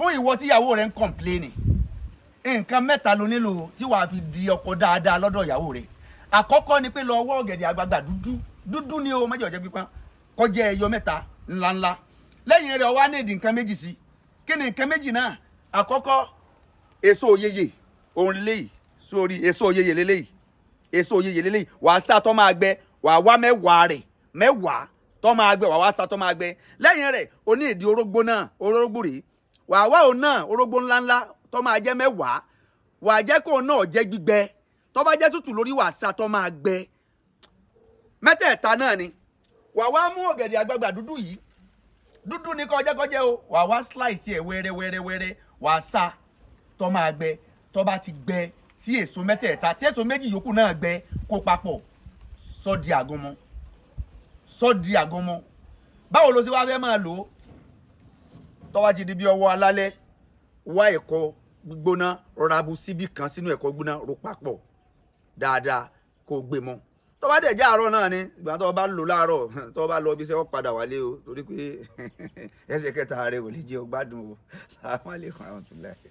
fún ìwọ tí ìyàwó rẹ ń complain nǹkan mẹ́ta ló nílò tí wàá fi di ọkọ dáadáa lọ́dọ̀ ìyàwó rẹ àkọ́kọ́ ni pé lọ wọ́ ọ̀gẹ̀dẹ̀ àgbagbà dúdú ni o má jẹ́ pípọ́n kó jẹ́ ẹyọ mẹ́ta ńláńlá lẹ́yìn rẹ̀ wá nídìí nǹkan méjì sí kí ni nǹkan méjì náà àkọ́kọ́ èso òyeyè òun lélẹ́yìí sórí èso òyeyè lélẹ́yìí wàá sá tó máa gbẹ wàá wá mẹ́wàá tó máa gbẹ wàá wá sá tó máa gbẹ lẹ́yìn rẹ̀ o ní ìdí orógbó náà orógbó rèé wàá wá òun náà orógbó ńláńlá tó máa jẹ́ mẹ́wàá wàá jẹ́ kó náà jẹ́ gbígbẹ tó bá jẹ́ tútù lórí wàá sá tó máa gbẹ mẹ́tẹ̀ẹ̀ta náà ni wàá wá mú ọ̀gẹ̀dẹ̀ àgbagbà dúdú yìí dúdú ni kọjẹ́ o wàá wá slice ẹ̀ wẹ́rẹ́ wàá sá tó máa gbẹ tó bá ti gbẹ tí èso mẹ́tẹ̀ẹ̀ta tí èso méjì yòókù náà gbẹ kó papọ̀ sọ di àgúnmu báwo ló ṣe wá fẹ́ máa lò ó tó bá ti di bí ọwọ́ alálẹ́ wá ẹ̀kọ gbígbóná rọra bu síbí kan sínú ẹ̀kọ gbóná ro papọ̀ dáadáa kó gbé mọ́ tó bá dẹ̀ jẹ́ àárọ̀ náà ni ìgbà tó bá lò láàárọ̀ tó bá lọ bí iṣẹ́ wọ́n padà wálé o torí pé ẹsẹ̀ kẹta rẹ̀ ò lè jẹ́ ọgbádùn o. Assalamu alaikum warahmatullahi.